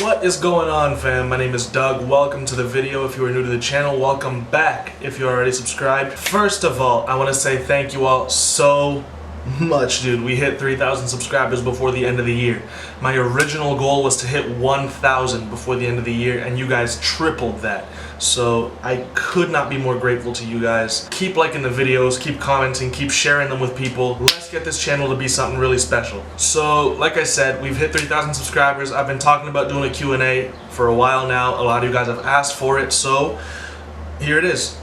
What is going on, fam? My name is Doug. Welcome to the video. If you are new to the channel, welcome back if you're already subscribed. First of all, I want to say thank you all so much, dude. We hit 3,000 subscribers before the end of the year. My original goal was to hit 1,000 before the end of the year, and you guys tripled that. So I could not be more grateful to you guys. Keep liking the videos, keep commenting, keep sharing them with people. Let's get this channel to be something really special. So, like I said, we've hit 3,000 subscribers. I've been talking about doing a Q&A for a while now. A lot of you guys have asked for it, so here it is.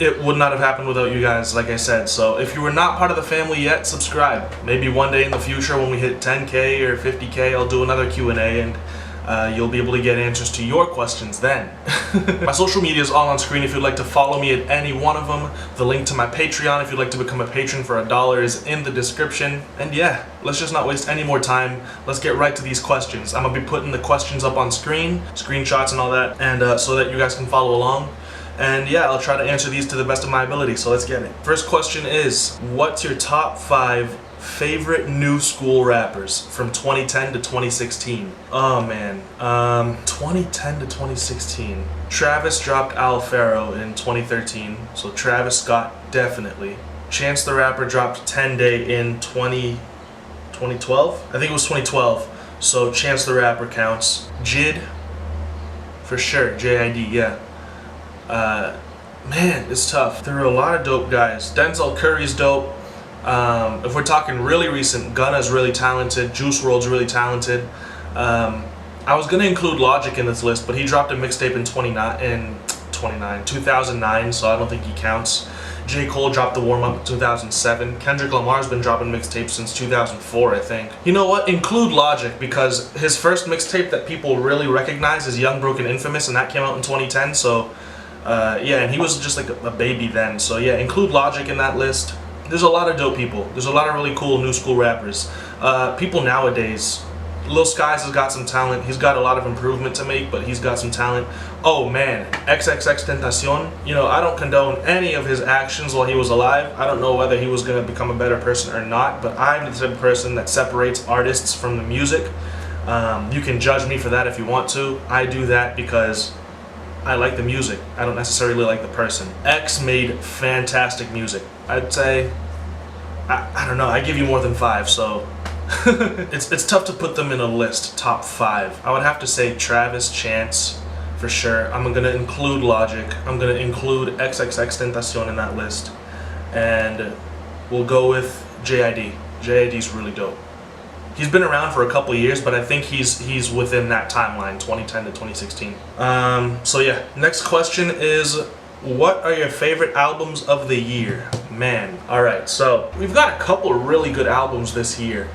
It would not have happened without you guys, like I said. So if you were not part of the family yet, subscribe. Maybe one day in the future when we hit 10K or 50K, I'll do another Q&A and you'll be able to get answers to your questions then. My social media is all on screen if you'd like to follow me at any one of them. The link to my Patreon if you'd like to become a patron for $1 is in the description. And yeah, let's just not waste any more time. Let's get right to these questions. I'm gonna be putting the questions up on screen, screenshots and all that, and so that you guys can follow along. And yeah, I'll try to answer these to the best of my ability, so let's get it. First question is, what's your top 5 favorite new school rappers from 2010 to 2016? Oh man, 2010 to 2016. Travis dropped Al Faro in 2013, so Travis Scott definitely. Chance the Rapper dropped 10 Day in 2012? I think it was 2012, so Chance the Rapper counts. Jid, for sure, J-I-D, yeah. Man, it's tough. There are a lot of dope guys. Denzel Curry's dope. If we're talking really recent, Gunna's really talented. Juice WRLD's really talented. I was gonna include Logic in this list, but he dropped a mixtape in 2009, so I don't think he counts. J. Cole dropped the warm-up in 2007. Kendrick Lamar's been dropping mixtapes since 2004, I think. You know what? Include Logic, because his first mixtape that people really recognize is Young, Broke, and Infamous, and that came out in 2010, so yeah, and he was just like a baby then. So yeah, include Logic in that list. There's a lot of dope people. There's a lot of really cool new school rappers. People nowadays, Lil Skies has got some talent. He's got a lot of improvement to make, but he's got some talent. Oh man, XXXTentacion. You know, I don't condone any of his actions while he was alive. I don't know whether he was going to become a better person or not, but I'm the type of person that separates artists from the music. You can judge me for that if you want to. I do that because I like the music. I don't necessarily like the person. X made fantastic music. I'd say, I don't know, I give you more than 5, so it's tough to put them in a list, top 5. I would have to say Travis, Chance, for sure. I'm gonna include Logic. I'm gonna include XXXTentacion in that list. And we'll go with J.I.D. J.I.D.'s really dope. He's been around for a couple years, but I think he's within that timeline, 2010 to 2016. So yeah, next question is, what are your favorite albums of the year? Man, alright, so we've got a couple of really good albums this year.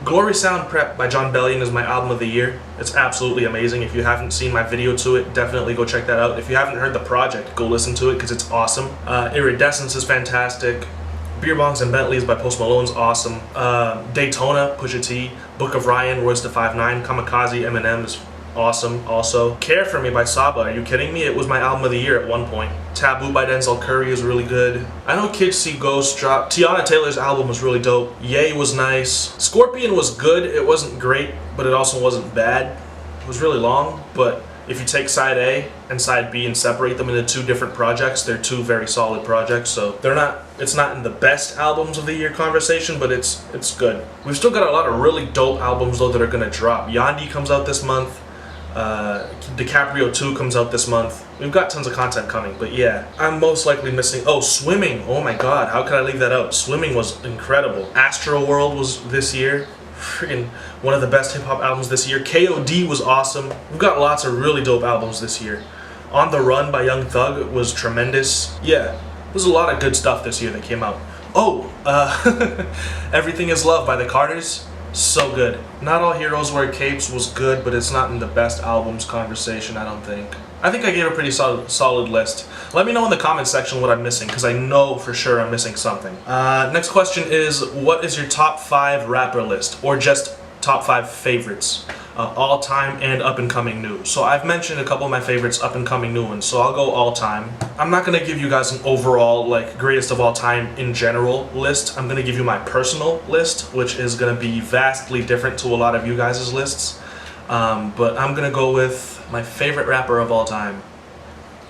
Glory Sound Prep by Jon Bellion is my album of the year. It's absolutely amazing. If you haven't seen my video to it, definitely go check that out. If you haven't heard the project, go listen to it because it's awesome. Iridescence is fantastic. Beer Bongs and Bentleys by Post Malone's awesome. Daytona, Pusha T. Book of Ryan, Royce da 5'9". Kamikaze, Eminem is awesome also. Care For Me by Saba, are you kidding me? It was my album of the year at one point. Taboo by Denzel Curry is really good. I know Kids See Ghosts dropped. Tiana Taylor's album was really dope. Ye was nice. Scorpion was good. It wasn't great, but it also wasn't bad. It was really long, but if you take side A and side B and separate them into 2 different projects, they're 2 very solid projects. So it's not in the best albums of the year conversation, but it's good. We've still got a lot of really dope albums though that are gonna drop. Yandi comes out this month. DiCaprio 2 comes out this month. We've got tons of content coming, but yeah, I'm most likely missing. Oh, Swimming. Oh my god, how could I leave that out? Swimming was incredible. Astro World was this year. Freaking one of the best hip-hop albums this year. KOD was awesome. We've got lots of really dope albums this year. On the Run by Young Thug was tremendous. Yeah, there's a lot of good stuff this year that came out. Oh, Everything Is Love by the Carters. So good. Not All Heroes Wear Capes was good, but it's not in the best albums conversation, I don't think. I think I gave a pretty solid list. Let me know in the comment section what I'm missing, because I know for sure I'm missing something. Next question is, what is your top 5 rapper list? Or just top 5 favorites? All-time and up-and-coming new. So I've mentioned a couple of my favorites up-and-coming new ones, so I'll go all-time. I'm not going to give you guys an overall, like, greatest of all time in general list. I'm going to give you my personal list, which is going to be vastly different to a lot of you guys' lists. But I'm gonna go with my favorite rapper of all time.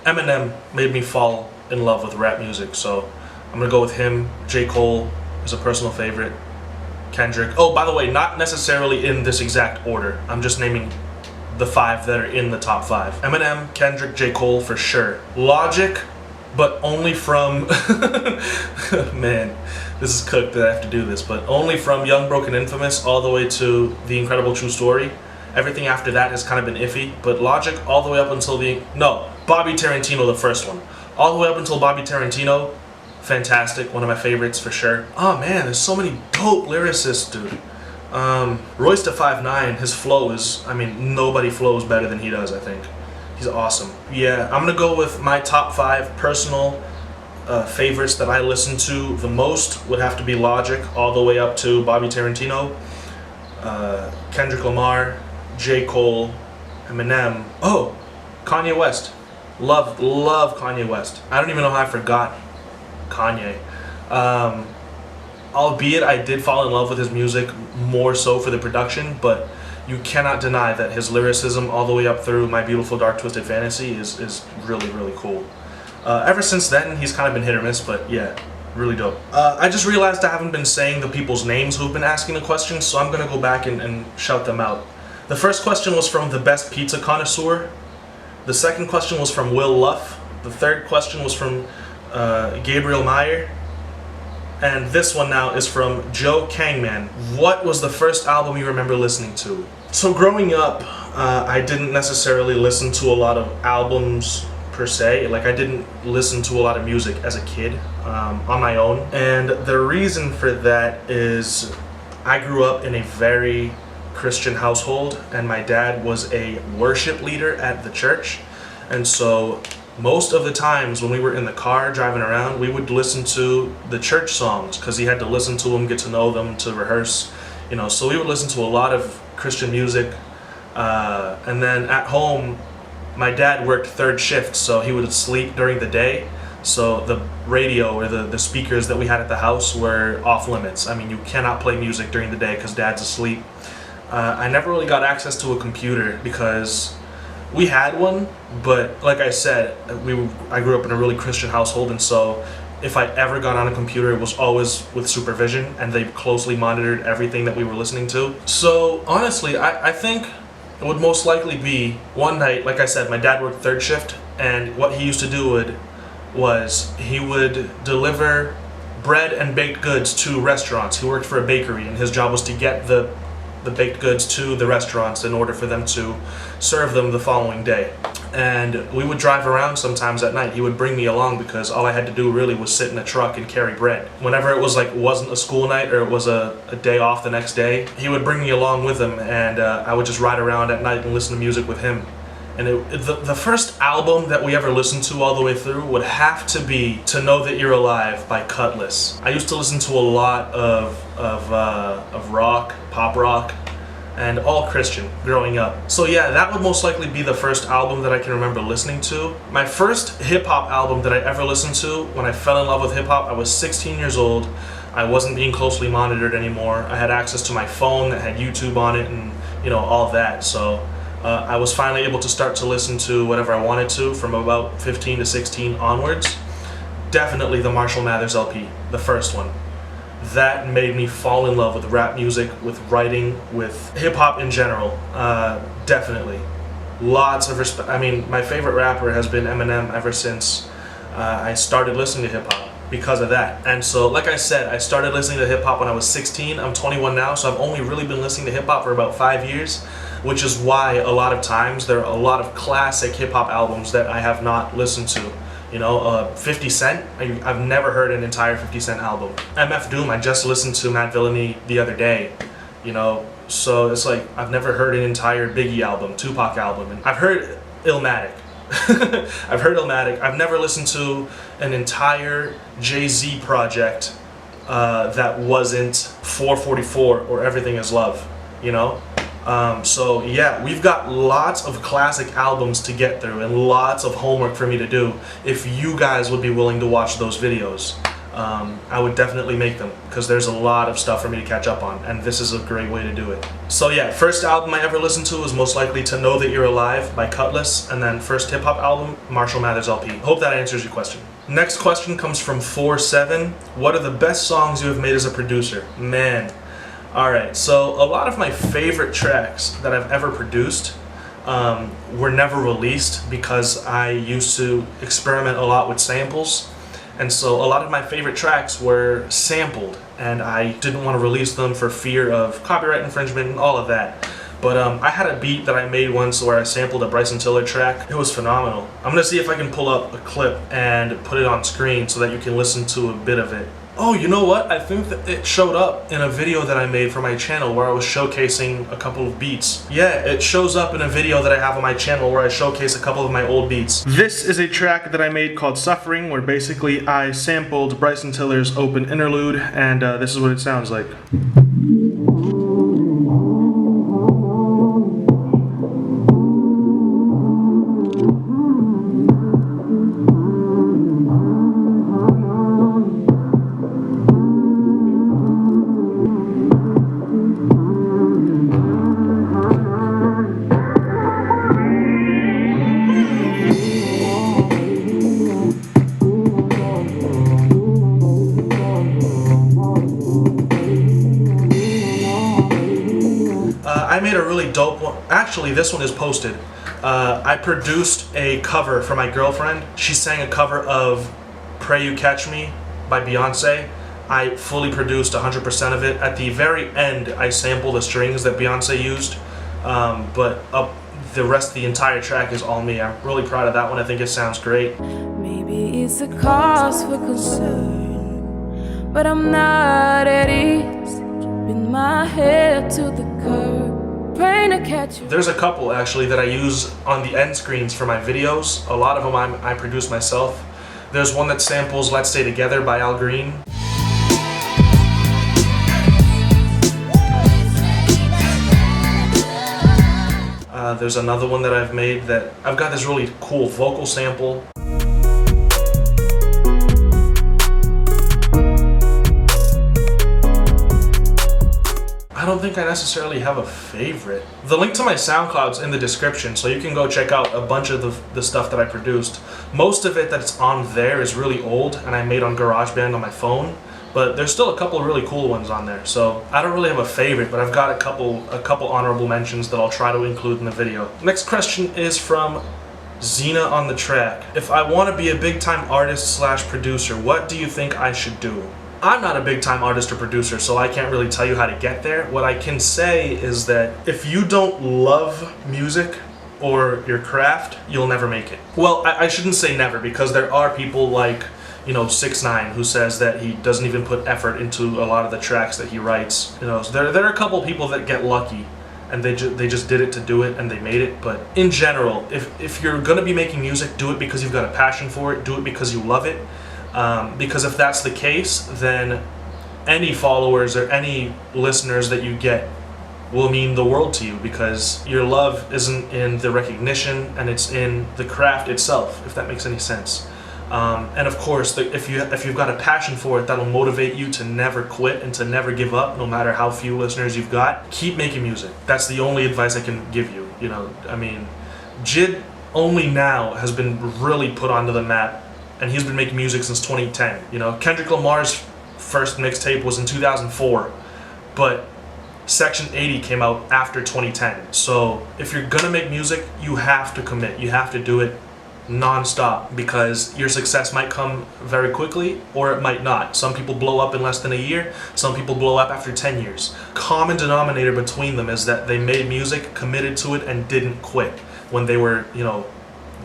Eminem made me fall in love with rap music, so I'm gonna go with him. J. Cole is a personal favorite. Kendrick. Oh, by the way, not necessarily in this exact order. I'm just naming the 5 that are in the top 5. Eminem, Kendrick, J. Cole for sure. Logic, but only from man, this is cooked that I have to do this, but only from Young, Broken, Infamous all the way to The Incredible True Story. Everything after that has kind of been iffy, but Logic all the way up until Bobby Tarantino, the first one. All the way up until Bobby Tarantino, fantastic, one of my favorites for sure. Oh man, there's so many dope lyricists, dude. Royce da 5'9", his flow is, I mean, nobody flows better than he does, I think. He's awesome. Yeah, I'm gonna go with my top 5 personal favorites that I listen to the most would have to be Logic, all the way up to Bobby Tarantino, Kendrick Lamar, J. Cole, Eminem. Oh, Kanye West. Love Kanye West. I don't even know how I forgot Kanye. Albeit I did fall in love with his music more so for the production, but you cannot deny that his lyricism all the way up through My Beautiful Dark Twisted Fantasy is really, really cool. Ever since then, he's kind of been hit or miss, but yeah, really dope. I just realized I haven't been saying the people's names who've been asking the questions, so I'm gonna go back and shout them out. The first question was from The Best Pizza Connoisseur. The second question was from Will Luff. The third question was from Gabriel Meyer. And this one now is from Joe Kangman. What was the first album you remember listening to? So growing up, I didn't necessarily listen to a lot of albums per se. Like, I didn't listen to a lot of music as a kid on my own. And the reason for that is I grew up in a very Christian household, and my dad was a worship leader at the church. And so most of the times when we were in the car driving around, we would listen to the church songs because he had to listen to them, get to know them, to rehearse, you know. So we would listen to a lot of Christian music. And then at home, my dad worked third shift, so he would sleep during the day. So the radio or the speakers that we had at the house were off limits. I mean, you cannot play music during the day because dad's asleep. I never really got access to a computer because we had one, but like I said, I grew up in a really Christian household, and so if I ever got on a computer, it was always with supervision, and they closely monitored everything that we were listening to. So honestly, I think it would most likely be one night, like I said, my dad worked third shift, and what he used to do was he would deliver bread and baked goods to restaurants. He worked for a bakery, and his job was to get the baked goods to the restaurants in order for them to serve them the following day. And we would drive around sometimes at night. He would bring me along because all I had to do really was sit in a truck and carry bread. Whenever it was wasn't a school night or it was a day off the next day, he would bring me along with him, and I would just ride around at night and listen to music with him. And the first album that we ever listened to all the way through would have to be To Know That You're Alive by Cutlass. I used to listen to a lot of rock, pop rock, and all Christian growing up. So yeah, that would most likely be the first album that I can remember listening to. My first hip-hop album that I ever listened to, when I fell in love with hip-hop, I was 16 years old. I wasn't being closely monitored anymore. I had access to my phone that had YouTube on it and, you know, all that. So I was finally able to start to listen to whatever I wanted to from about 15 to 16 onwards. Definitely the Marshall Mathers LP, the first one. That made me fall in love with rap music, with writing, with hip-hop in general. Definitely. Lots of respect. I mean, my favorite rapper has been Eminem ever since I started listening to hip-hop because of that. And so, like I said, I started listening to hip-hop when I was 16. I'm 21 now, so I've only really been listening to hip-hop for about 5 years, which is why a lot of times there are a lot of classic hip-hop albums that I have not listened to. You know, 50 Cent, I've never heard an entire 50 Cent album. MF Doom, I just listened to Matt Villainy the other day, you know, so it's like I've never heard an entire Biggie album, Tupac album, and I've heard Illmatic. I've heard Illmatic. I've never listened to an entire Jay-Z project that wasn't 444 or Everything Is Love, you know? So yeah, we've got lots of classic albums to get through and lots of homework for me to do if you guys would be willing to watch those videos. I would definitely make them because there's a lot of stuff for me to catch up on, and this is a great way to do it. So yeah, first album I ever listened to was most likely To Know That You're Alive by Cutlass, and then first hip hop album, Marshall Mathers LP. Hope that answers your question. Next question comes from 47. What are the best songs you have made as a producer? Man. Alright, so a lot of my favorite tracks that I've ever produced were never released because I used to experiment a lot with samples. And so a lot of my favorite tracks were sampled, and I didn't want to release them for fear of copyright infringement and all of that. But I had a beat that I made once where I sampled a Bryson Tiller track. It was phenomenal. I'm gonna see if I can pull up a clip and put it on screen so that you can listen to a bit of it. Oh, you know what? I think that it showed up in a video that I made for my channel where I was showcasing a couple of beats. Yeah, it shows up in a video that I have on my channel where I showcase a couple of my old beats. This is a track that I made called Suffering, where basically I sampled Bryson Tiller's open interlude, and this is what it sounds like. I made a really dope one. Actually, this one is posted. I produced a cover for my girlfriend. She sang a cover of Pray You Catch Me by Beyonce. I fully produced 100% of it. At the very end, I sampled the strings that Beyonce used, but the rest of the entire track is all me. I'm really proud of that one. I think it sounds great. Maybe it's a cause for concern, but I'm not at ease. Keeping my head to the curb, praying to catch you. There's a couple actually that I use on the end screens for my videos. A lot of them I produce myself. There's one that samples Let's Stay Together by Al Green. There's another one that I've made that I've got this really cool vocal sample. I don't think I necessarily have a favorite. The link to my SoundCloud's in the description, so you can go check out a bunch of the stuff that I produced. Most of it that's on there is really old, and I made on GarageBand on my phone, but there's still a couple of really cool ones on there. So I don't really have a favorite, but I've got a couple honorable mentions that I'll try to include in the video. Next question is from Xena on the Track. If I want to be a big-time artist / producer, what do you think I should do? I'm not a big-time artist or producer, so I can't really tell you how to get there. What I can say is that if you don't love music or your craft, you'll never make it. Well, I shouldn't say never, because there are people like, you know, 6ix9ine, who says that he doesn't even put effort into a lot of the tracks that he writes. You know, so there are a couple people that get lucky, and they just did it to do it, and they made it. But in general, if you're gonna be making music, do it because you've got a passion for it. Do it because you love it. Because if that's the case, then any followers or any listeners that you get will mean the world to you, because your love isn't in the recognition, and it's in the craft itself, if that makes any sense. And of course, if you've got a passion for it, that'll motivate you to never quit and to never give up, no matter how few listeners you've got. Keep making music. That's the only advice I can give you. You know, I mean, Jid only now has been really put onto the map, and he's been making music since 2010. You know, Kendrick Lamar's first mixtape was in 2004, but Section 80 came out after 2010. So if you're gonna make music, you have to commit. You have to do it non-stop, because your success might come very quickly or it might not. Some people blow up in less than a year, some people blow up after 10 years. Common denominator between them is that they made music, committed to it, and didn't quit when they were, you know,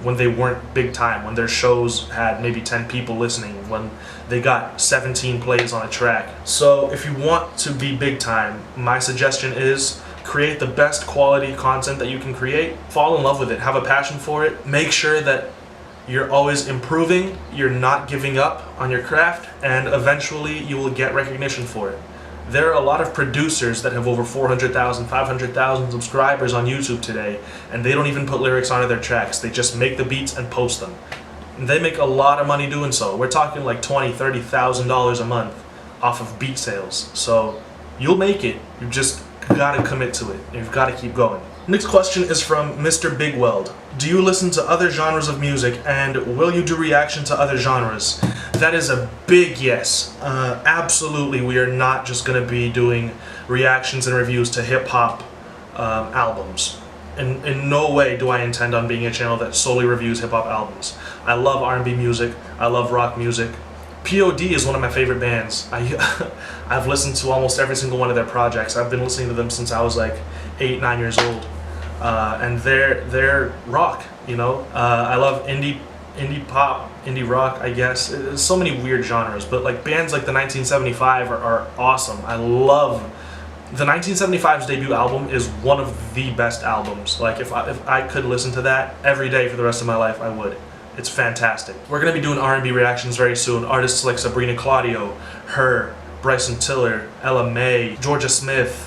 when they weren't big time, when their shows had maybe 10 people listening, when they got 17 plays on a track. So if you want to be big time, my suggestion is create the best quality content that you can create. Fall in love with it, have a passion for it. Make sure that you're always improving, you're not giving up on your craft, and eventually you will get recognition for it. There are a lot of producers that have over 400,000, 500,000 subscribers on YouTube today, and they don't even put lyrics onto their tracks. They just make the beats and post them. And they make a lot of money doing so. We're talking like $20,000, $30,000 a month off of beat sales. So you'll make it. You just gotta commit to it. You've gotta keep going. Next question is from Mr. Bigweld. Do you listen to other genres of music, and will you do reaction to other genres? That is a big yes. Absolutely, we are not just gonna be doing reactions and reviews to hip-hop albums. In no way do I intend on being a channel that solely reviews hip-hop albums. I love R&B music, I love rock music. POD is one of my favorite bands. I've listened to almost every single one of their projects. I've been listening to them since I was like 8, 9 years old. And they're rock, you know? I love indie pop, indie rock, I guess. There's so many weird genres, but like bands like the 1975 are awesome. I love the 1975's debut album is one of the best albums. Like if I could listen to that every day for the rest of my life, I would. It's fantastic. We're gonna be doing R&B reactions very soon. Artists like Sabrina Claudio, Her, Bryson Tiller, Ella Mai, Georgia Smith.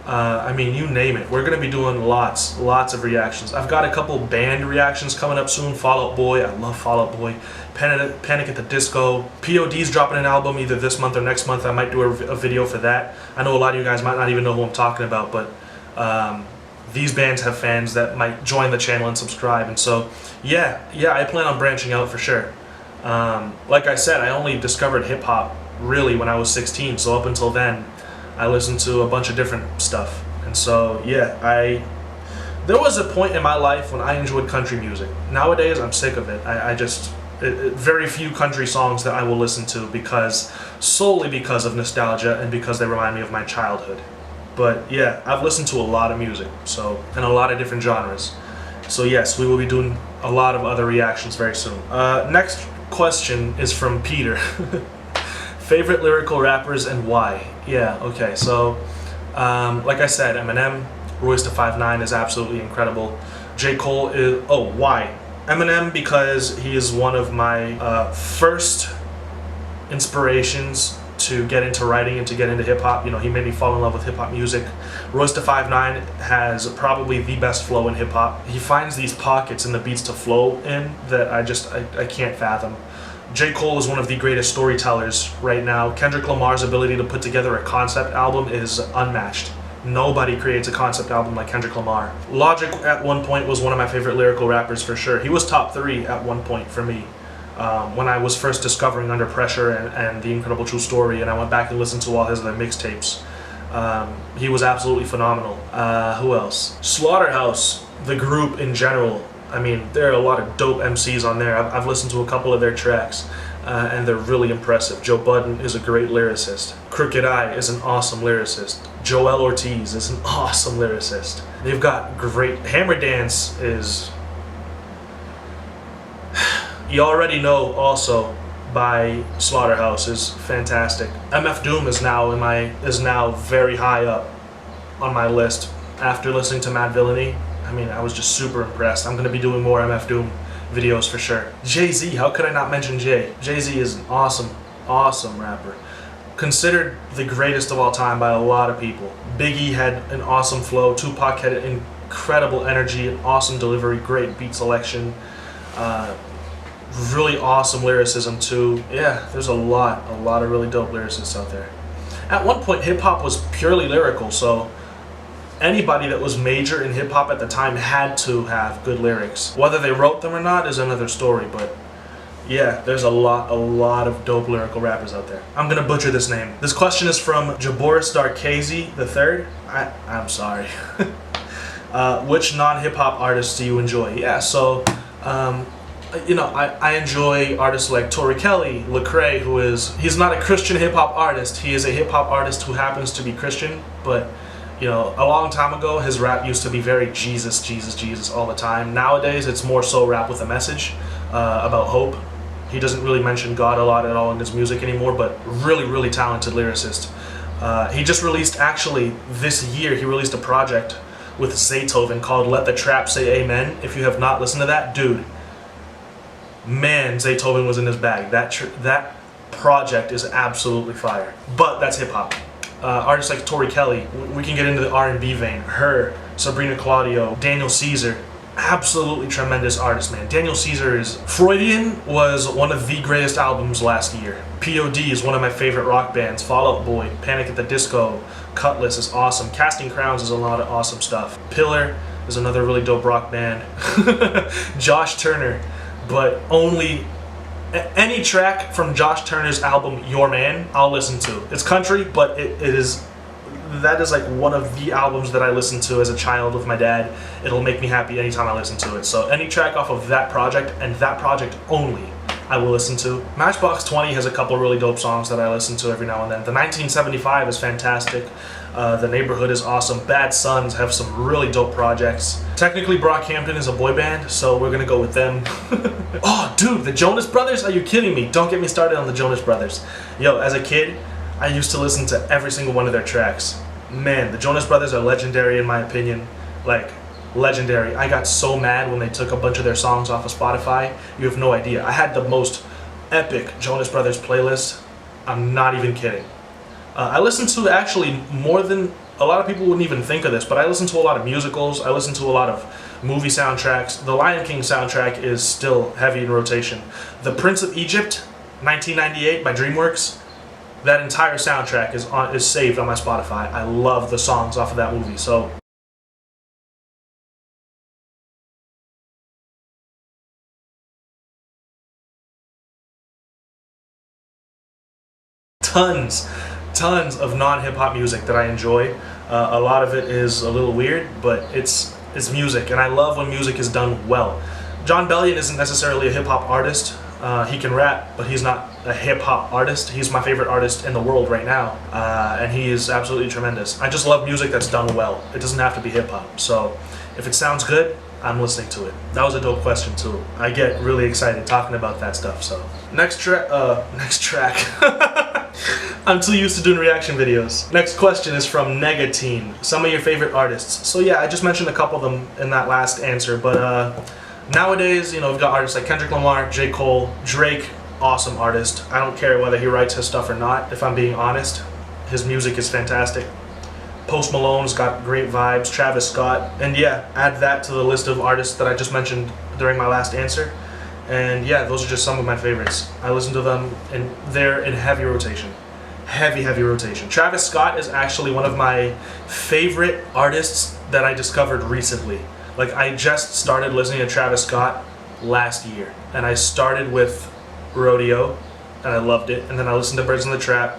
I mean, you name it. We're gonna be doing lots of reactions. I've got a couple band reactions coming up soon. Fall Out Boy, I love Fall Out Boy. Panic at the Disco. POD's dropping an album either this month or next month. I might do a video for that. I know a lot of you guys might not even know who I'm talking about, but these bands have fans that might join the channel and subscribe. And so, yeah, I plan on branching out for sure. Like I said, I only discovered hip-hop really when I was 16, so up until then, I listened to a bunch of different stuff. And so, yeah, there was a point in my life when I enjoyed country music. Nowadays, I'm sick of it. Very few country songs that I will listen to solely because of nostalgia and because they remind me of my childhood. But yeah, I've listened to a lot of music, and a lot of different genres. So yes, we will be doing a lot of other reactions very soon. Next question is from Peter. Favorite lyrical rappers and why? Yeah, okay, so like I said, Eminem, Royce da 5'9" is absolutely incredible. J. Cole is, why? Eminem because he is one of my first inspirations to get into writing and to get into hip-hop. You know, he made me fall in love with hip-hop music. Royce da 5'9" has probably the best flow in hip-hop. He finds these pockets in the beats to flow in that I can't fathom. J. Cole is one of the greatest storytellers right now. Kendrick Lamar's ability to put together a concept album is unmatched. Nobody creates a concept album like Kendrick Lamar. Logic at one point was one of my favorite lyrical rappers for sure. He was top 3 at one point for me. When I was first discovering Under Pressure and The Incredible True Story, and I went back and listened to all his other mixtapes. He was absolutely phenomenal. Who else? Slaughterhouse, the group in general. I mean, there are a lot of dope MCs on there. I've listened to a couple of their tracks, and they're really impressive. Joe Budden is a great lyricist. Crooked I is an awesome lyricist. Joel Ortiz is an awesome lyricist. They've got great... Hammer Dance is... You already know also by Slaughterhouse is fantastic. MF Doom is now very high up on my list. After listening to Mad Villainy, I mean, I was just super impressed. I'm gonna be doing more MF Doom videos for sure. Jay-Z, how could I not mention Jay? Jay-Z is an awesome rapper. Considered the greatest of all time by a lot of people. Biggie had an awesome flow. Tupac had incredible energy, an awesome delivery, great beat selection. Really awesome lyricism too. Yeah, there's a lot of really dope lyricists out there. At one point, hip-hop was purely lyrical, so anybody that was major in hip-hop at the time had to have good lyrics. Whether they wrote them or not is another story, but yeah, there's a lot of dope lyrical rappers out there. I'm gonna butcher this name. This question is from Jaboris Darkazy III. I'm sorry. Which non-hip-hop artists do you enjoy? Yeah, so you know, I enjoy artists like Tori Kelly, Lecrae, he's not a Christian hip-hop artist. He is a hip-hop artist who happens to be Christian, but you know, a long time ago, his rap used to be very Jesus all the time. Nowadays, it's more so rap with a message about hope. He doesn't really mention God a lot at all in his music anymore, but really talented lyricist. He just released, actually, this year, he released a project with Zaytoven called Let the Trap Say Amen. If you have not listened to that, dude, man, Zaytoven was in his bag. That project is absolutely fire. But that's hip-hop. Artists like Tori Kelly, we can get into the R&B vein. Her, Sabrina Claudio, Daniel Caesar, absolutely tremendous artist, man. Daniel Caesar is... Freudian was one of the greatest albums last year. POD is one of my favorite rock bands. Fall Out Boy, Panic at the Disco, Cutlass is awesome. Casting Crowns is a lot of awesome stuff. Pillar is another really dope rock band. Josh Turner, but only... Any track from Josh Turner's album, Your Man, I'll listen to. It's country, but that is like one of the albums that I listened to as a child with my dad. It'll make me happy anytime I listen to it. So any track off of that project, and that project only, I will listen to. Matchbox 20 has a couple really dope songs that I listen to every now and then. The 1975 is fantastic. The Neighborhood is awesome. Bad Sons have some really dope projects. Technically, Brockhampton is a boy band, so we're gonna go with them. Oh, dude, the Jonas Brothers? Are you kidding me? Don't get me started on the Jonas Brothers. Yo, as a kid, I used to listen to every single one of their tracks. Man, the Jonas Brothers are legendary in my opinion. Like, legendary. I got so mad when they took a bunch of their songs off of Spotify. You have no idea. I had the most epic Jonas Brothers playlist. I'm not even kidding. I listen to actually more than a lot of people wouldn't even think of this, but I listen to a lot of musicals. I listen to a lot of movie soundtracks. The Lion King soundtrack is still heavy in rotation. The Prince of Egypt, 1998 by DreamWorks. That entire soundtrack is saved on my Spotify. I love the songs off of that movie. So tons of non-hip-hop music that I enjoy. A lot of it is a little weird, but it's music, and I love when music is done well. John Bellion isn't necessarily a hip-hop artist. He can rap, but he's not a hip-hop artist. He's my favorite artist in the world right now, and he is absolutely tremendous. I just love music that's done well. It doesn't have to be hip-hop. So if it sounds good, I'm listening to it. That was a dope question too. I get really excited talking about that stuff. So next track. I'm too used to doing reaction videos. Next question is from Negatine. Some of your favorite artists. So yeah, I just mentioned a couple of them in that last answer, but nowadays, you know, we've got artists like Kendrick Lamar, J. Cole, Drake, awesome artist. I don't care whether he writes his stuff or not, if I'm being honest. His music is fantastic. Post Malone's got great vibes, Travis Scott, and yeah, add that to the list of artists that I just mentioned during my last answer. And yeah, those are just some of my favorites. I listen to them, and they're in heavy rotation. Heavy rotation. Travis Scott is actually one of my favorite artists that I discovered recently. Like, I just started listening to Travis Scott last year, and I started with Rodeo, and I loved it, and then I listened to Birds in the Trap,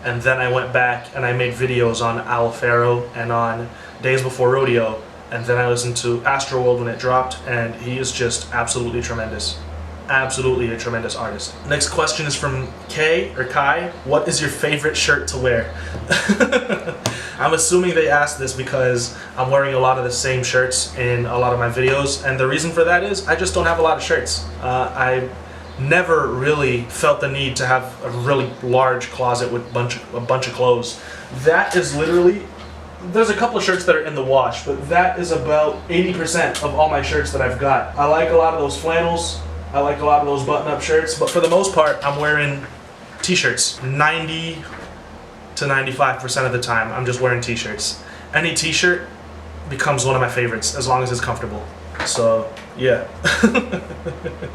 and then I went back and I made videos on Al Faro and on Days Before Rodeo, and then I listened to Astroworld when it dropped, and he is just absolutely tremendous. Absolutely a tremendous artist. Next question is from Kai. What is your favorite shirt to wear? I'm assuming they asked this because I'm wearing a lot of the same shirts in a lot of my videos, and the reason for that is I just don't have a lot of shirts. I never really felt the need to have a really large closet with a bunch of clothes. That is literally... There's a couple of shirts that are in the wash, but that is about 80% of all my shirts that I've got. I like a lot of those flannels. I like a lot of those button-up shirts, but for the most part, I'm wearing t-shirts. 90 to 95% of the time, I'm just wearing t-shirts. Any t-shirt becomes one of my favorites, as long as it's comfortable. So, yeah.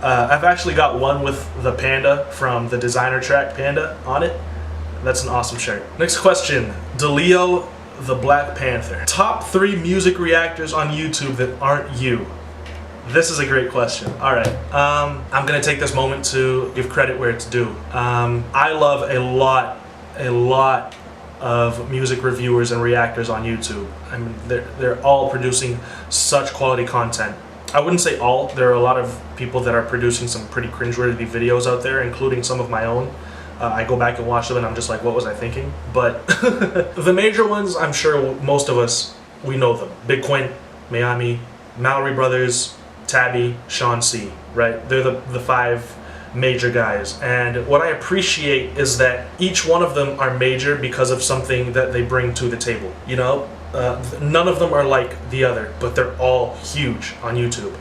I've actually got one with the panda from the designer track Panda on it. That's an awesome shirt. Next question. DeLeo the Black Panther. Top 3 music reactors on YouTube that aren't you. This is a great question. Alright, I'm gonna take this moment to give credit where it's due. I love a lot of music reviewers and reactors on YouTube. I mean, they're all producing such quality content. I wouldn't say all. There are a lot of people that are producing some pretty cringeworthy videos out there, including some of my own. I go back and watch them and I'm just like, what was I thinking? But the major ones, I'm sure most of us, we know them. Big Quint, Miami, Mallory Brothers, Tabby, Sean C, right? They're the 5 major guys. And what I appreciate is that each one of them are major because of something that they bring to the table. You know, none of them are like the other, but they're all huge on YouTube.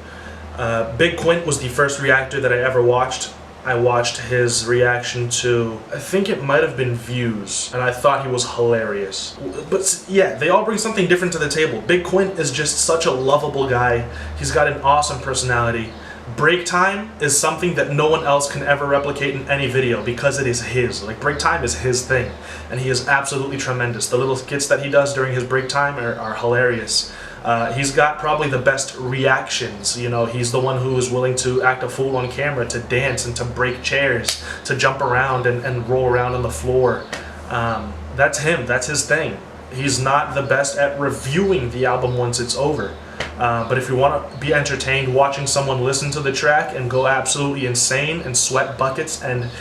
Big Quint was the first reactor that I ever watched. I watched his reaction to, I think it might have been Views, and I thought he was hilarious. But yeah, they all bring something different to the table. Big Quint is just such a lovable guy. He's got an awesome personality. Break time is something that no one else can ever replicate in any video because it is his. Like, break time is his thing, and he is absolutely tremendous. The little skits that he does during his break time are hilarious. He's got probably the best reactions. You know, he's the one who is willing to act a fool on camera, to dance and to break chairs, to jump around and roll around on the floor. That's him. That's his thing. He's not the best at reviewing the album once it's over. But if you want to be entertained watching someone listen to the track and go absolutely insane and sweat buckets, and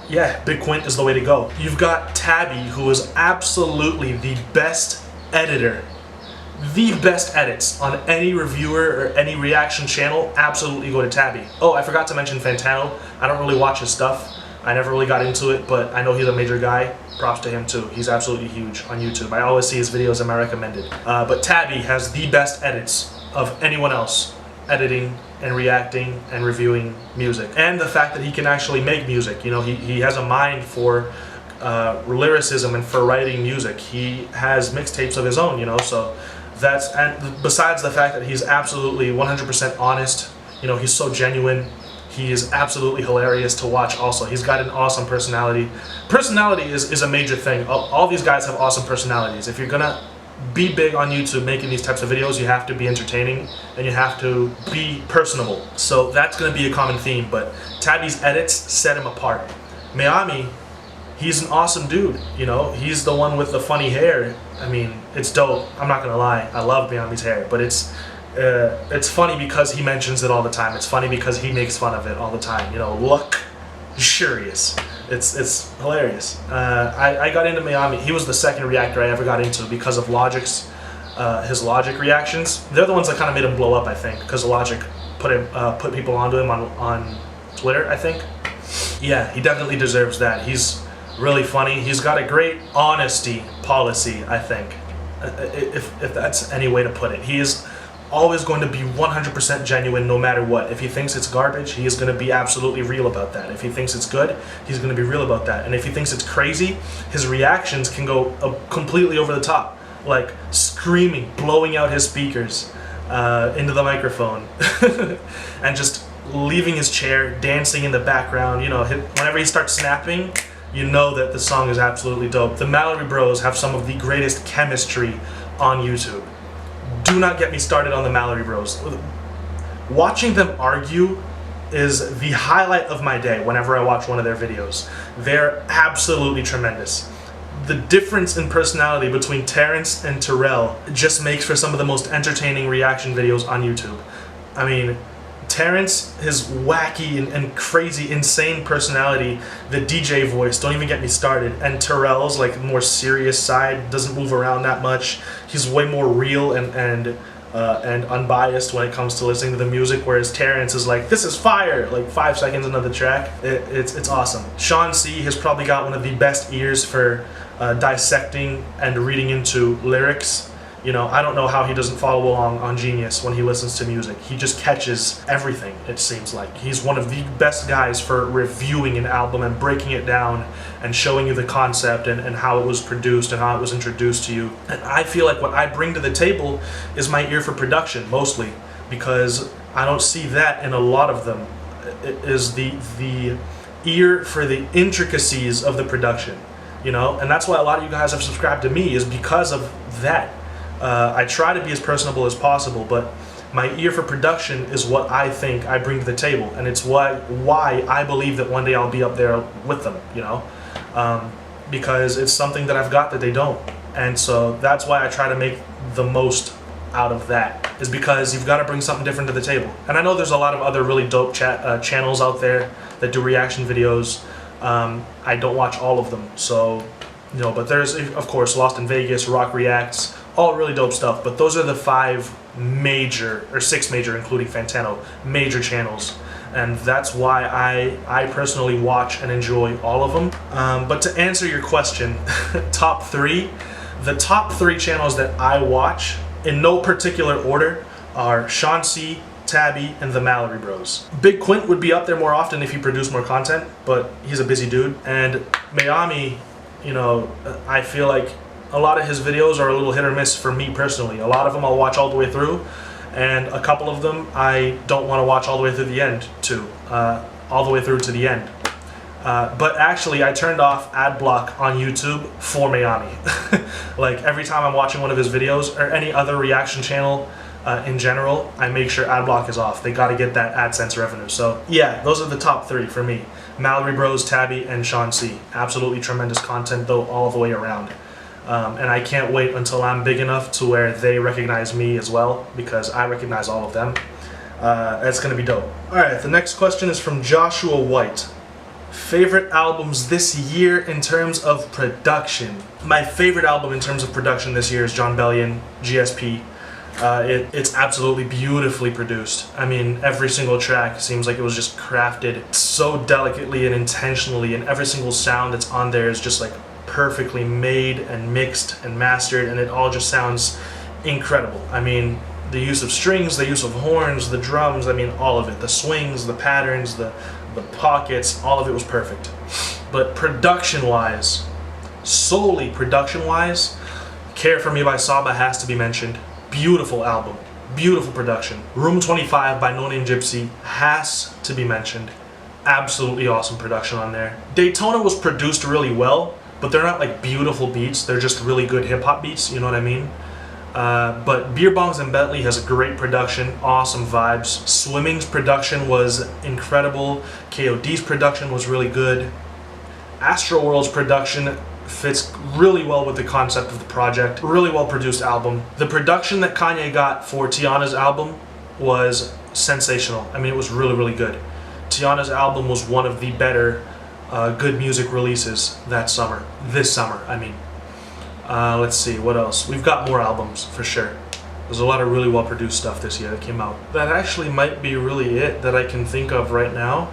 yeah, Big Quint is the way to go. You've got Tabby, who is absolutely the best editor. The best edits on any reviewer or any reaction channel. Absolutely go to Tabby. Oh, I forgot to mention Fantano. I don't really watch his stuff. I never really got into it, but I know he's a major guy. Props to him too. He's absolutely huge on YouTube. I always see his videos in my recommended. But Tabby has the best edits of anyone else editing and reacting and reviewing music. And the fact that he can actually make music. You know, he has a mind for lyricism and for writing music. He has mixtapes of his own, you know, so that's, and besides the fact that he's absolutely 100% honest, you know, he's so genuine. He is absolutely hilarious to watch also. He's got an awesome personality. Personality is a major thing. All these guys have awesome personalities. If you're gonna be big on YouTube making these types of videos, you have to be entertaining and you have to be personable. So that's gonna be a common theme, but Tabby's edits set him apart. Miami, he's an awesome dude, you know? He's the one with the funny hair. I mean, it's dope. I'm not gonna lie. I love Miami's hair, but it's funny because he mentions it all the time. It's funny because he makes fun of it all the time. You know, luxurious. It's hilarious. I got into Miami. He was the second reactor I ever got into because of Logic's, his Logic reactions. They're the ones that kind of made him blow up, I think, because Logic put people onto him on Twitter, I think. Yeah, he definitely deserves that. He's really funny. He's got a great honesty policy, I think, if that's any way to put it. He is always going to be 100% genuine no matter what. If he thinks it's garbage, he is going to be absolutely real about that. If he thinks it's good, he's going to be real about that. And if he thinks it's crazy, his reactions can go completely over the top, like screaming, blowing out his speakers into the microphone, and just leaving his chair, dancing in the background. You know, whenever he starts snapping, you know that the song is absolutely dope. The Mallory Bros have some of the greatest chemistry on YouTube. Do not get me started on the Mallory Bros. Watching them argue is the highlight of my day whenever I watch one of their videos. They're absolutely tremendous. The difference in personality between Terrence and Terrell just makes for some of the most entertaining reaction videos on YouTube. I mean, Terrence, his wacky and crazy, insane personality, the DJ voice, don't even get me started, and Terrell's like more serious side, doesn't move around that much. He's way more real and unbiased when it comes to listening to the music, whereas Terrence is like, this is fire, like 5 seconds into the track. It's awesome. Sean C has probably got one of the best ears for dissecting and reading into lyrics. You know, I don't know how he doesn't follow along on Genius when he listens to music. He just catches everything, it seems like. He's one of the best guys for reviewing an album and breaking it down and showing you the concept and how it was produced and how it was introduced to you. And I feel like what I bring to the table is my ear for production, mostly, because I don't see that in a lot of them. It is the ear for the intricacies of the production, you know? And that's why a lot of you guys have subscribed to me, is because of that. I try to be as personable as possible, but my ear for production is what I think I bring to the table, and it's why I believe that one day I'll be up there with them, you know, because it's something that I've got that they don't, and so that's why I try to make the most out of that, is because you've got to bring something different to the table. And I know there's a lot of other really dope channels out there that do reaction videos. I don't watch all of them, so, you know, but there's, of course, Lost in Vegas, Rock Reacts, all really dope stuff, but those are the 5 major, or 6 major, including Fantano, major channels, and that's why I personally watch and enjoy all of them. But to answer your question, top 3, the top 3 channels that I watch, in no particular order, are Sean C, Tabby, and the Mallory Bros. Big Quint would be up there more often if he produced more content, but he's a busy dude. And Miami, you know, I feel like a lot of his videos are a little hit or miss for me personally. A lot of them I'll watch all the way through, and a couple of them I don't want to watch all the way through the end to, all the way through to the end. But actually, I turned off ad block on YouTube for Miami. Like every time I'm watching one of his videos or any other reaction channel in general, I make sure ad block is off. They got to get that AdSense revenue. So yeah, those are the top three for me. Mallory Bros, Tabby, and Sean C. Absolutely tremendous content though all the way around. And I can't wait until I'm big enough to where they recognize me as well, because I recognize all of them. That's going to be dope. Alright, the next question is from Joshua White. Favorite albums this year in terms of production? My favorite album in terms of production this year is Jon Bellion, GSP. It's absolutely beautifully produced. I mean, every single track seems like it was just crafted so delicately and intentionally, and every single sound that's on there is just like perfectly made and mixed and mastered, and it all just sounds incredible. I mean, the use of strings, the use of horns, the drums, I mean, all of it. The swings, the patterns, the pockets, all of it was perfect. But production-wise, solely production-wise, Care For Me by Saba has to be mentioned. Beautiful album, beautiful production. Room 25 by No Name Gypsy has to be mentioned. Absolutely awesome production on there. Daytona was produced really well, but they're not like beautiful beats, they're just really good hip-hop beats, you know what I mean? But Beer Bongs and Bentley has a great production, awesome vibes. Swimming's production was incredible. KOD's production was really good. Astroworld's production fits really well with the concept of the project. Really well produced album. The production that Kanye got for Tiana's album was sensational. I mean, it was really, really good. Tiana's album was one of the better good music releases that summer. This summer, I mean. Let's see, what else? We've got more albums, for sure. There's a lot of really well-produced stuff this year that came out. That actually might be really it that I can think of right now.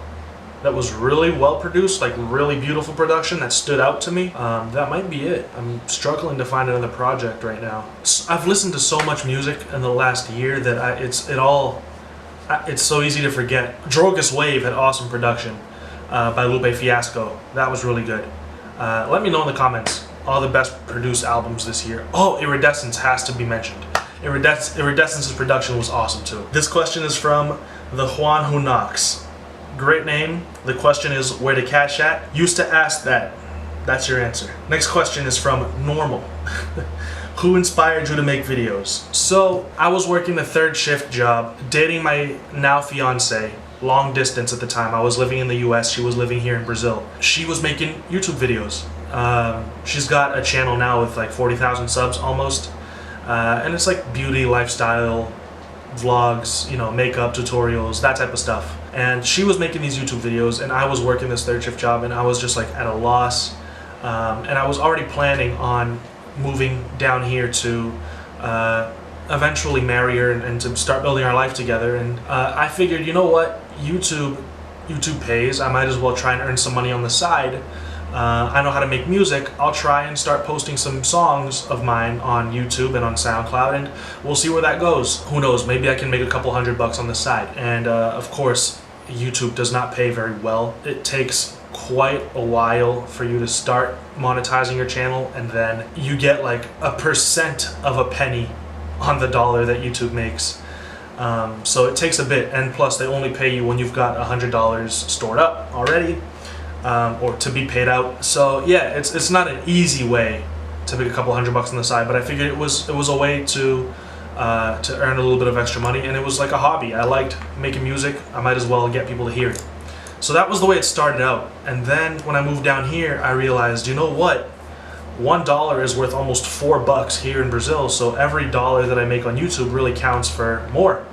That was really well-produced, like really beautiful production that stood out to me. That might be it. I'm struggling to find another project right now. I've listened to so much music in the last year that it's so easy to forget. Drogas Wave had awesome production by Lupe Fiasco. That was really good. Let me know in the comments all the best produced albums this year. Oh, Iridescence has to be mentioned. Iridescence's production was awesome too. This question is from the Juan Who Knocks. Great name. The question is, where to cash at? Used to ask that. That's your answer. Next question is from Normal. Who inspired you to make videos? So, I was working a third shift job, dating my now fiance, long distance at the time. I was living in the US, she was living here in Brazil. She was making YouTube videos. She's got a channel now with like 40,000 subs almost. And it's like beauty, lifestyle, vlogs, you know, makeup tutorials, that type of stuff. And she was making these YouTube videos, and I was working this third shift job, and I was just like at a loss. And I was already planning on moving down here to eventually marry her and to start building our life together. And I figured, you know what, YouTube pays. I might as well try and earn some money on the side. I know how to make music. I'll try and start posting some songs of mine on YouTube and on SoundCloud, and we'll see where that goes. Who knows, maybe I can make a couple $100 on the side. And of course, YouTube does not pay very well. It takes quite a while for you to start monetizing your channel, and then you get like a percent of a penny on the dollar that YouTube makes. So it takes a bit, and plus they only pay you when you've got $100 stored up already. Or to be paid out. So yeah, it's not an easy way to make a couple $100 on the side, but I figured it was a way to earn a little bit of extra money, and it was like a hobby. I liked making music. I might as well get people to hear it. So that was the way it started out. And then when I moved down here, I realized, you know what? $1 is worth almost $4 here in Brazil. So every dollar that I make on YouTube really counts for more.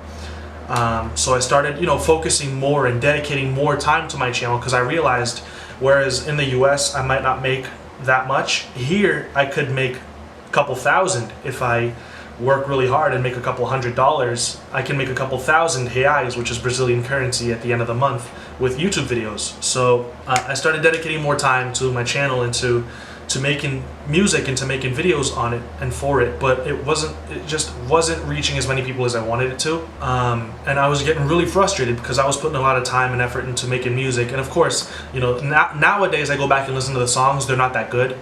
So I started, focusing more and dedicating more time to my channel, because I realized, whereas in the US I might not make that much, here I could make a couple thousand if I work really hard and make a couple $100. I can make a couple thousand reais, which is Brazilian currency, at the end of the month with YouTube videos. So I started dedicating more time to my channel and to to making music and to making videos on it and for it, but it just wasn't reaching as many people as I wanted it to. And I was getting really frustrated because I was putting a lot of time and effort into making music. And of course, you know, nowadays I go back and listen to the songs, they're not that good.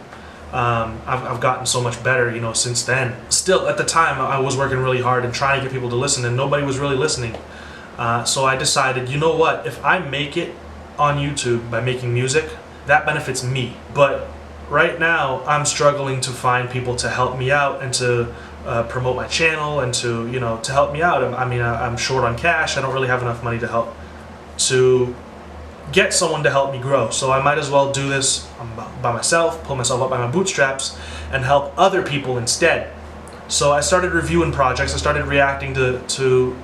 I've gotten so much better, you know, since then. Still, at the time, I was working really hard and trying to get people to listen, and nobody was really listening. So I decided, you know what, if I make it on YouTube by making music, that benefits me. But right now, I'm struggling to find people to help me out and to promote my channel and to, you know, to help me out. I mean, I'm short on cash. I don't really have enough money to get someone to help me grow. So I might as well do this by myself, pull myself up by my bootstraps, and help other people instead. So I started reviewing projects. I started reacting to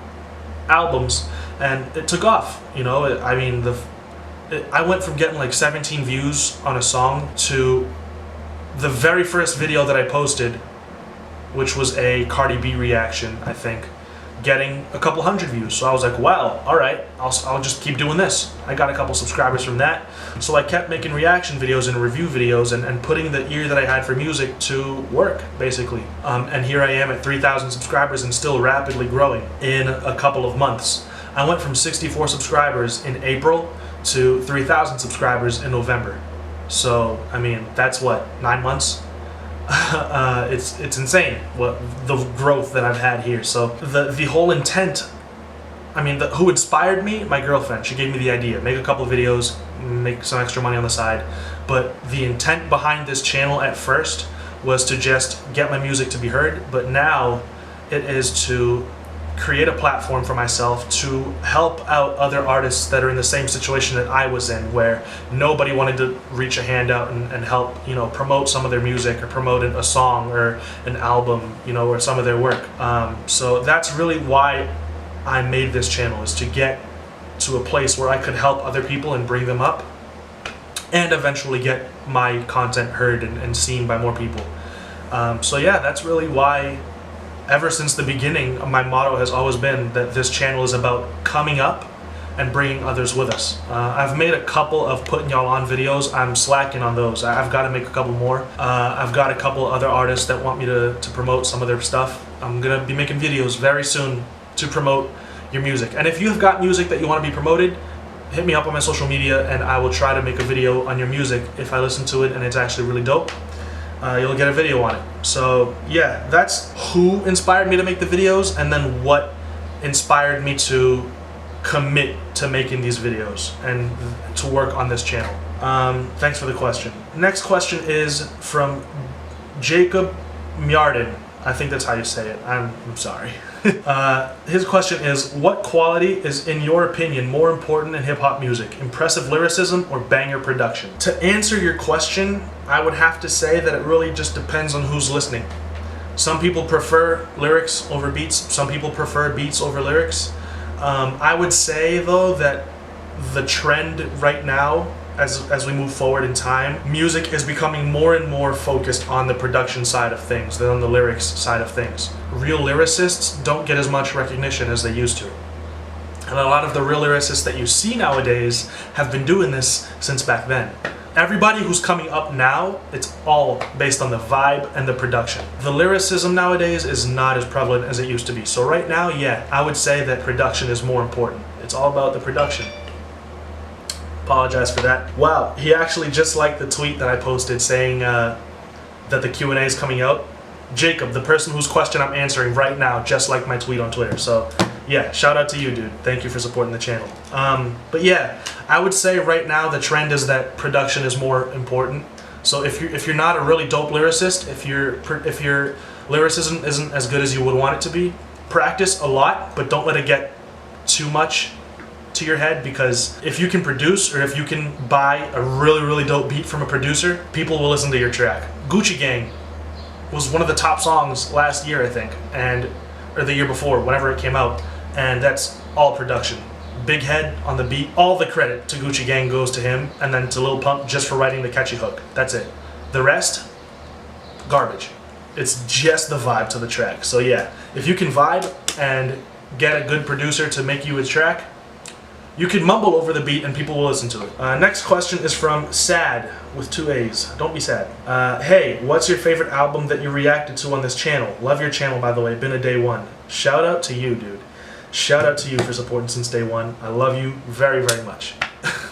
albums, and it took off. You know, I went from getting like 17 views on a song to the very first video that I posted, which was a Cardi B reaction, I think, getting a couple hundred views. So I was like, wow, all right, I'll just keep doing this. I got a couple subscribers from that. So I kept making reaction videos and review videos and putting the ear that I had for music to work, basically. And here I am at 3,000 subscribers and still rapidly growing in a couple of months. I went from 64 subscribers in April to 3,000 subscribers in November. So, I mean, that's what, 9 months? It's insane what the growth that I've had here. So the whole intent, I mean, who inspired me? My girlfriend. She gave me the idea, make a couple of videos, make some extra money on the side. But the intent behind this channel at first was to just get my music to be heard, but now it is to create a platform for myself to help out other artists that are in the same situation that I was in, where nobody wanted to reach a hand out and help, you know, promote some of their music or promote a song or an album, you know, or some of their work. So that's really why I made this channel, is to get to a place where I could help other people and bring them up and eventually get my content heard and seen by more people. So yeah, that's really why ever since the beginning, my motto has always been that this channel is about coming up and bringing others with us. I've made a couple of putting y'all on videos. I'm slacking on those. I've got to make a couple more. I've got a couple other artists that want me to promote some of their stuff. I'm going to be making videos very soon to promote your music. And if you've got music that you want to be promoted, hit me up on my social media and I will try to make a video on your music. If I listen to it and it's actually really dope, you'll get a video on it. So yeah, that's who inspired me to make the videos, and then what inspired me to commit to making these videos and to work on this channel. Thanks for the question. Next question is from Jacob Mjarden. I think that's how you say it. I'm sorry. His question is, what quality is, in your opinion, more important in hip-hop music? Impressive lyricism or banger production? To answer your question, I would have to say that it really just depends on who's listening. Some people prefer lyrics over beats. Some people prefer beats over lyrics. I would say, though, that the trend right now, as we move forward in time, music is becoming more and more focused on the production side of things than on the lyrics side of things. Real lyricists don't get as much recognition as they used to. And a lot of the real lyricists that you see nowadays have been doing this since back then. Everybody who's coming up now, it's all based on the vibe and the production. The lyricism nowadays is not as prevalent as it used to be. So right now, yeah, I would say that production is more important. It's all about the production. Apologize for that. Wow, he actually just liked the tweet that I posted saying that the Q&A is coming out. Jacob, the person whose question I'm answering right now, just liked my tweet on Twitter. So yeah, shout out to you, dude. Thank you for supporting the channel. But yeah, I would say right now the trend is that production is more important. So if you're not a really dope lyricist, if your lyricism isn't as good as you would want it to be, practice a lot, but don't let it get too much to your head, because if you can produce, or if you can buy a really dope beat from a producer, people will listen to your track. Gucci Gang was one of the top songs last year, I think, or the year before, whenever it came out, and that's all production. Big Head on the beat, all the credit to Gucci Gang goes to him, and then to Lil Pump just for writing the catchy hook. That's it. The rest, garbage. It's just the vibe to the track. So yeah, if you can vibe and get a good producer to make you a track, You can mumble over the beat and people will listen to it. Next question is from Sad with 2 A's. Don't be sad. Hey, what's your favorite album that you reacted to on this channel? Love your channel, by the way. Been a day one. Shout out to you, dude. Shout out to you for supporting since day one. I love you very, very much.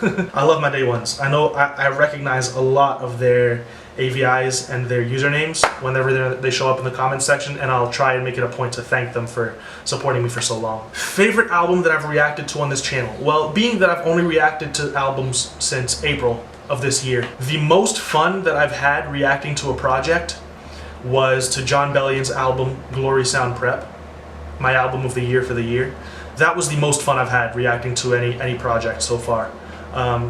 I love my day ones. I know I recognize a lot of their AVIs and their usernames whenever they show up in the comments section, and I'll try and make it a point to thank them for supporting me for so long. Favorite album that I've reacted to on this channel? Well, being that I've only reacted to albums since April of this year, the most fun that I've had reacting to a project was to John Bellion's album Glory Sound Prep, my album of the year for the year. That was the most fun I've had reacting to any project so far.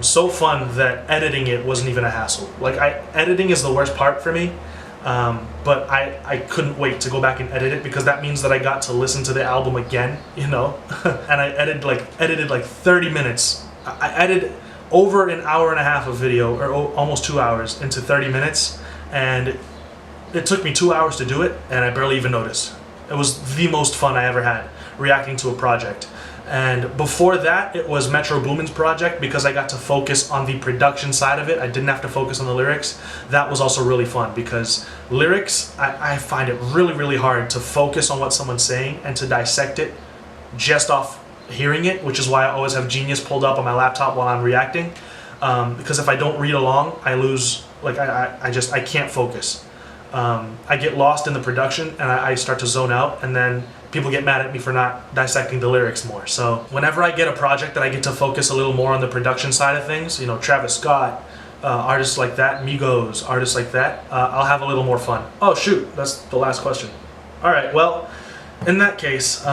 So fun that editing it wasn't even a hassle. Like, editing is the worst part for me, but I couldn't wait to go back and edit it, because that means that I got to listen to the album again, you know. And I edited like 30 minutes. I edited over an hour and a half of video, or almost 2 hours, into 30 minutes, and it took me 2 hours to do it, and I barely even noticed. It was the most fun I ever had reacting to a project. And before that, it was Metro Boomin's project, because I got to focus on the production side of it. I didn't have to focus on the lyrics. That was also really fun, because lyrics, I find it really, really hard to focus on what someone's saying and to dissect it just off hearing it, which is why I always have Genius pulled up on my laptop while I'm reacting. Because if I don't read along, I lose, like, I can't focus. I get lost in the production and I start to zone out, and then people get mad at me for not dissecting the lyrics more. So whenever I get a project that I get to focus a little more on the production side of things, you know, Travis Scott, artists like that, Migos, artists like that, I'll have a little more fun. Oh shoot, that's the last question. All right, well, in that case,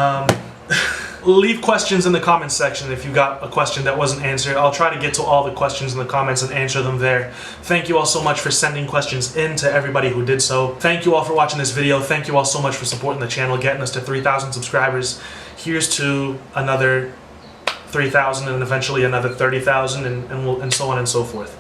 leave questions in the comments section if you got a question that wasn't answered. I'll try to get to all the questions in the comments and answer them there. Thank you all so much for sending questions in, to everybody who did so. Thank you all for watching this video. Thank you all so much for supporting the channel, getting us to 3,000 subscribers. Here's to another 3,000 and eventually another 30,000, and so on and so forth.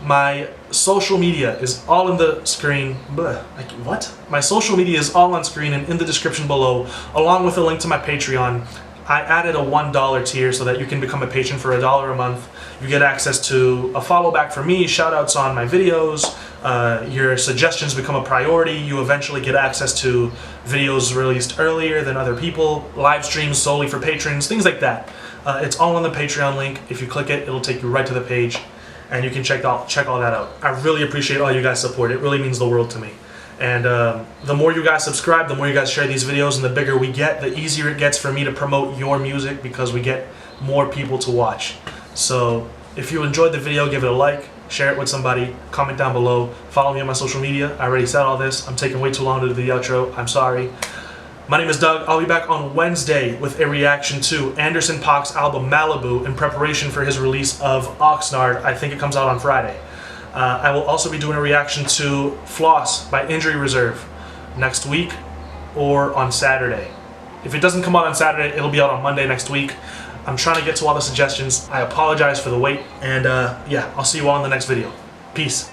My social media is all in the screen. What? My social media is all on screen and in the description below, along with a link to my Patreon. I added a $1 tier so that you can become a patron for $1 a month. You get access to a follow back from me, shout outs on my videos, your suggestions become a priority, you eventually get access to videos released earlier than other people, live streams solely for patrons, things like that. It's all on the Patreon link. If you click it, it'll take you right to the page, and you can check all that out. I really appreciate all you guys' support. It really means the world to me. And the more you guys subscribe, the more you guys share these videos, and the bigger we get, the easier it gets for me to promote your music, because we get more people to watch. So if you enjoyed the video, give it a like, share it with somebody, comment down below, follow me on my social media. I already said all this. I'm taking way too long to do the outro. I'm sorry. My name is Doug. I'll be back on Wednesday with a reaction to Anderson .Paak's album Malibu in preparation for his release of Oxnard. I think it comes out on Friday. I will also be doing a reaction to Floss by Injury Reserve next week, or on Saturday. If it doesn't come out on Saturday, it'll be out on Monday next week. I'm trying to get to all the suggestions. I apologize for the wait, and yeah, I'll see you all in the next video. Peace.